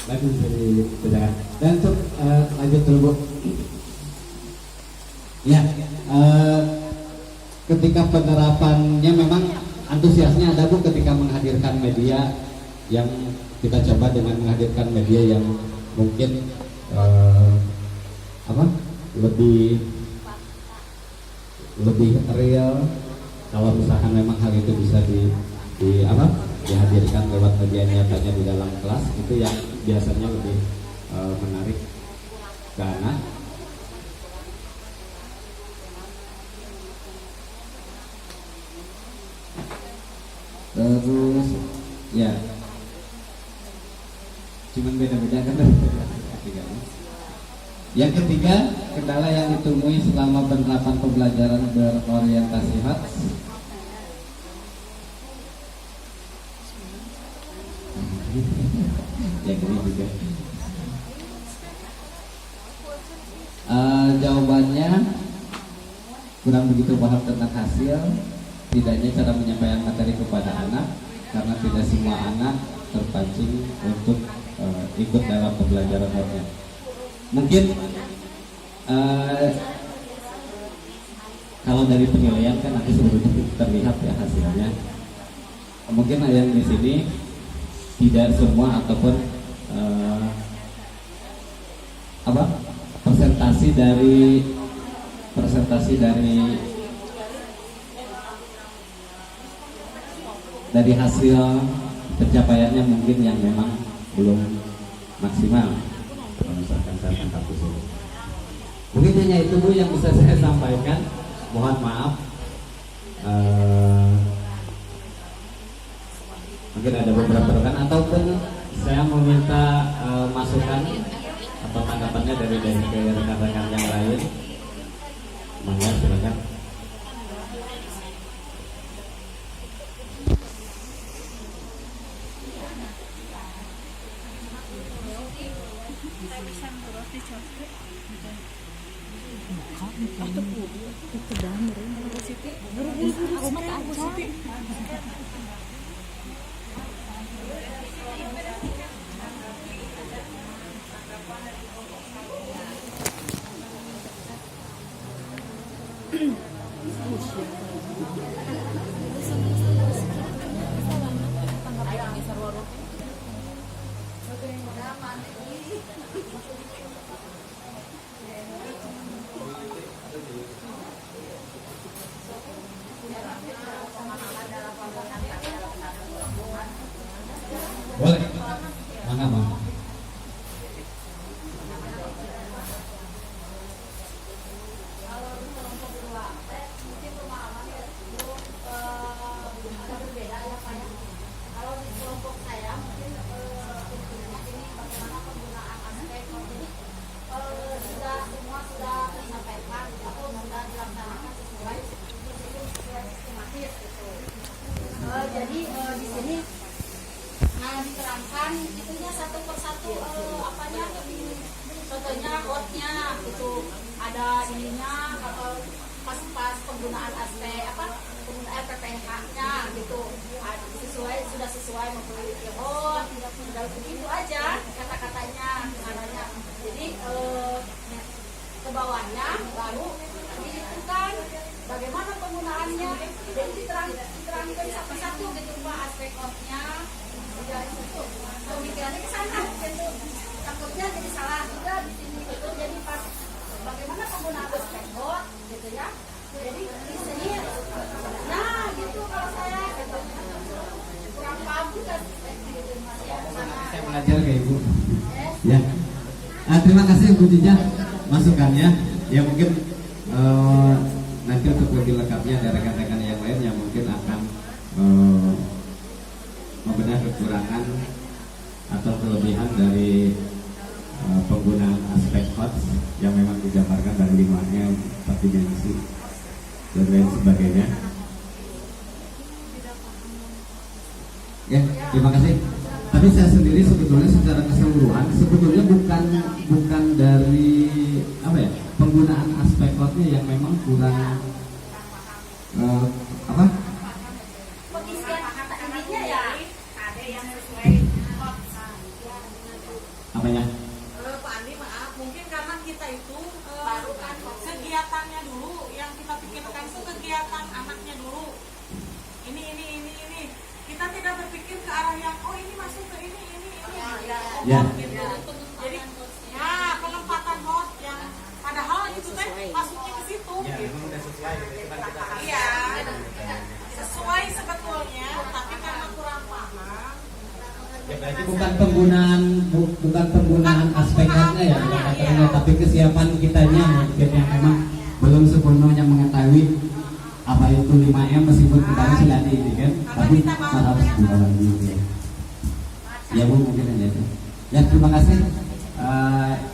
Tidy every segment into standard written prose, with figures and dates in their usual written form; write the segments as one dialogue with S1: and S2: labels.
S1: Lagi bisa dibedakan. Dan untuk lanjut dulu Bu. Ya, ketika penerapannya memang antusiasnya ada Bu ketika menghadirkan media yang kita coba dengan menghadirkan media yang mungkin lebih real. Kalau misalkan memang hal itu bisa dihadirkan lewat media nyatanya di dalam kelas, itu yang biasanya lebih menarik ke anak. Terus ya cuman beda-beda kan. Yang ketiga, kendala yang ditemui selama penerapan pembelajaran berorientasi HOTS. Yang ini juga. Jawabannya kurang begitu paham tentang hasil, tidaknya cara menyampaikan materi kepada anak, karena tidak semua anak terpancing untuk ikut dalam pembelajaran HOTS-nya. Mungkin kalau dari penilaian kan nanti sebelumnya terlihat ya hasilnya. Mungkin yang di sini tidak semua ataupun presentasi dari hasil pencapaiannya mungkin yang memang belum maksimal. Kalau misalkan saya tangkap di sini. Mungkin hanya itu Bu yang bisa saya sampaikan. Mohon maaf. Mungkin ada beberapa rekan ataupun saya meminta masukan atau tanggapannya dari rekan-rekan yang lain. Mangga silakan. Boleh. Mana Bang?
S2: Jadi di sini diterangkan itunya satu persatu contohnya hotnya itu ada ininya pas penggunaan aspek penggunaan PPH-nya gitu sudah sesuai memiliki hot sudah begitu aja kata-katanya caranya. Jadi ke bawahnya baru ditentukan bagaimana penggunaannya, jadi diterangkan satu-satu gitu Pak aspek hotnya. Pemikirannya ke sana gitu. Takutnya jadi salah juga di sini gitu. Jadi pas bagaimana penggunaan aspek hot gitu ya. Jadi di sini nah gitu kalau saya gitu. Kurang paham juga gitu Mas ya.
S1: Saya mengajar ke Ibu. Ya. Terima kasih Bu Cica masukannya. Ya mungkin nanti untuk lebih lengkapnya ada rekan-rekan yang lain yang mungkin akan membenahi kekurangan atau kelebihan dari penggunaan aspek HOTS yang memang digambarkan dari lingkungannya 4 dimensi dan lain sebagainya. Ya, terima kasih. Tapi saya sendiri sebetulnya secara keseluruhan sebetulnya bukan dari penggunaan aspek HOTS-nya yang memang kurang Apanya?
S3: Pak Andi, maaf, mungkin karena kita itu kegiatannya dulu yang kita pikirkan itu kegiatan anaknya dulu. Ini. Kita tidak berpikir ke arah yang ini masuk ke ini.
S1: Ya.
S3: Gitu. Jadi ya penempatan hot yang padahal itu teh masuknya ke situ.
S4: Ya,
S3: Gitu.
S4: memang udah sesuai gitu. Cuman kita
S3: Iya, sesuai sebetulnya, tapi karena kurang paham.
S4: ya berarti
S1: Bukan penggunaan aspeknya ya, katanya, tapi kesiapan kitanya mungkin yang memang belum sepenuhnya mengetahui apa itu 5M meskipun kita sudah di ini kan, tapi harus buka lagi ya. Ya Bu, mungkin aja itu. Ya, terima kasih.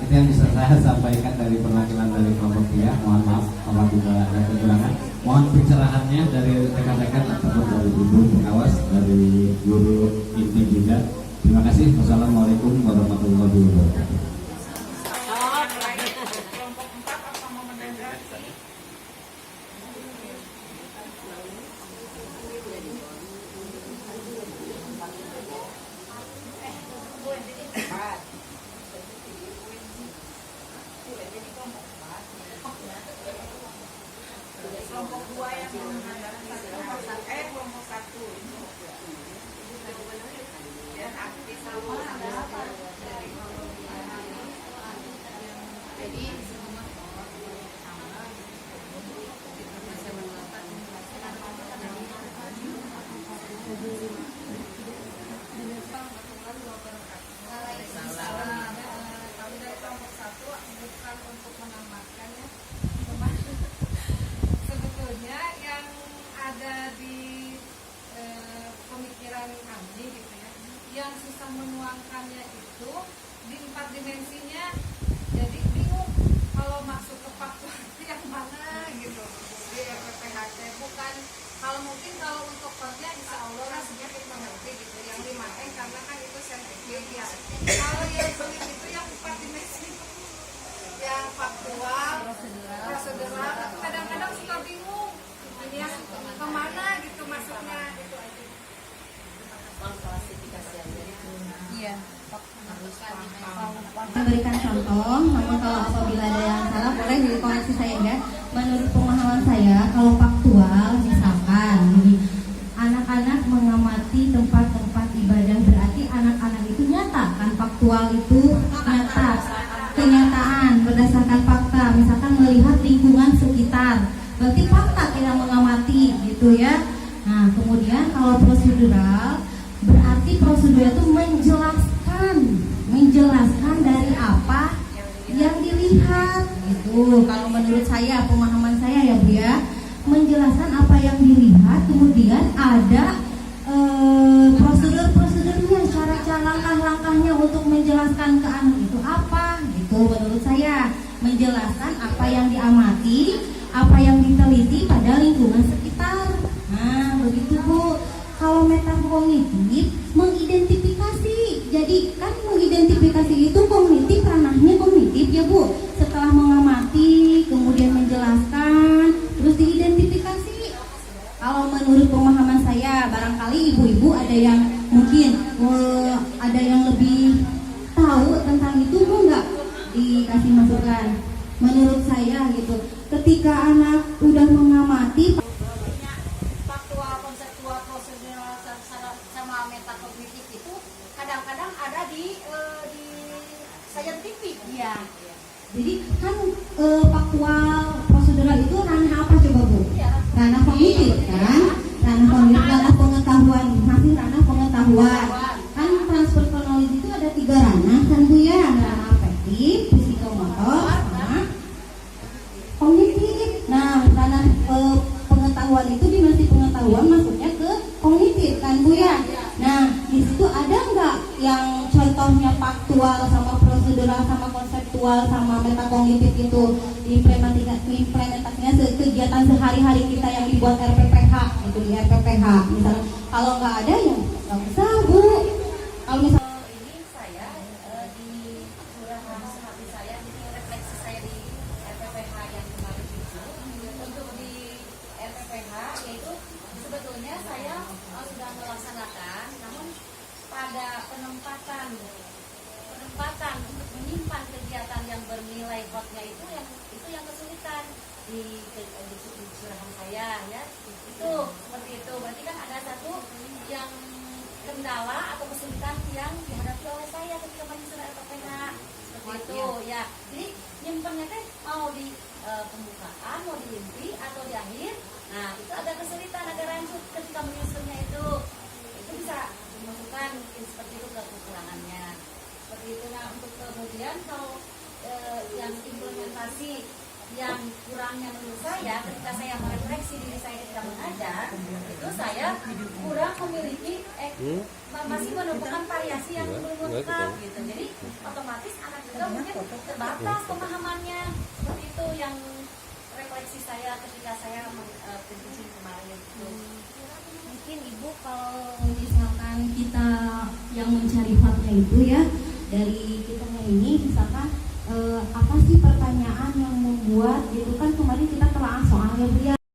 S1: Itu yang bisa saya sampaikan dari perwakilan dari kelompok pria. Mohon maaf apabila ada kekurangan. Mohon pencerahannya dari rekan-rekan ataupun dari ibu pengawas, dari guru inti juga. Terima kasih. Wassalamualaikum warahmatullahi wabarakatuh.
S3: Kelompok 4 apa mau mendengar? Kelompok 2 yang mendengar kelompok 1. Dan aktif sama ada apa? Jadi kami dari kelompok 1 bukan untuk menamatkan ya. Sebetulnya yang ada di pemikiran kami gitu ya, yang susah menuangkannya itu di 4 dimensinya, jadi bingung kalau masuk ke faktor yang mana gitu di RPPHT. Bukan kalau mungkin kalau untuk kerja insya Allah rasanya kita mengerti gitu yang 5M karena kan itu sensitif ya. Kalau yang sulit itu yang 4 dimensi, yang faktual, prosedural, kadang-kadang suka bingung ini yang kemana gitu masuknya. Iya.
S5: Memberikan contoh, namun kalau apabila ada yang salah boleh dikoreksi saya ya. Menurut pemahaman saya, kalau faktual misalkan gini, anak-anak mengamati tempat-tempat ibadah berarti anak-anak itu nyata kan, faktual itu nyata, kenyataan berdasarkan fakta, misalkan melihat lingkungan sekitar, berarti fakta kita mengamati gitu ya. Nah kemudian kalau prosedural berarti prosedur itu menjelaskan dari apa yang dilihat gitu. Kalau menurut saya, pemahaman saya ya Bu ya, menjelaskan apa yang dilihat, kemudian ada prosedur-prosedurnya, cara-cara langkah-langkahnya untuk menjelaskan ke anak itu apa gitu. Menurut saya menjelaskan apa yang diamati, apa yang diteliti pada lingkungan sekitar. Nah begitu Bu. Kalau metakognitif mengidentifikasi, jadi kan mengidentifikasi itu kognitif, ranahnya kognitif ya Bu. Setelah mengamati, kemudian menjelaskan, terus diidentifikasi. Kalau menurut pemahaman saya, barangkali ibu-ibu ada yang mungkin ada yang lebih tahu tentang itu Bu, nggak dikasih masukan. Menurut saya gitu, ketika anak udah mengamati
S2: sama metakognitif itu kadang-kadang ada di scientific.
S5: Iya. Jadi kan faktual, prosedural itu ranah apa coba Bu? Ranah kognitif kan? Ranah kognitif, ranah pengetahuan, masih ranah pengetahuan. Kan transfer knowledge itu ada 3 ranah kan Bu ya? Ada ranah afektif, psikomotor, sama kognitif. Nah, ranah pengetahuan itu dimensi pengetahuan masuknya ke kognitif kan Bu ya. Nah di situ ada nggak yang contohnya faktual sama prosedural sama konseptual sama metakognitif itu implementasinya kegiatan sehari-hari kita yang dibuat RPPH itu di RPPH misalnya. Kalau nggak ada ya nggak usah Bu. Kalau misalnya
S2: Ini saya di kelurahan sehati saya, ini refleksi saya di RPPH yang kemarin itu. Untuk di RPPH yaitu sebetulnya saya sudah melaksanakan, namun pada penempatan kesempatan untuk menyimpan kegiatan yang bernilai hotnya itu yang kesulitan di curahan saya ya. Itu seperti itu. Berarti kan ada satu yang kendala atau kesulitan yang dihadapi oleh saya ketika menyusun RKPH seperti itu ya. Jadi nyimpennya teh mau di pembukaan, mau di inti atau di akhir. Nah itu agak kesulitan, agak rancut ketika menyusunnya itu bisa dimasukkan mungkin seperti itu ke kekurangannya seperti itu. Nah untuk kemudian kalau yang implementasi yang kurangnya menurut saya ketika saya merefleksi diri saya ketika mengajar itu saya kurang memiliki masih menemukan variasi yang belum lengkap gitu. Jadi otomatis anak juga mungkin terbatas pemahamannya seperti itu yang refleksi saya ketika saya pendidikan kemarin itu.
S5: Mungkin Ibu kalau misalkan kita yang mencari hotnya itu ya dari kitanya ini misalkan apa sih pertanyaan yang membuat gitu kan kemarin kita telah soalnya Bu ya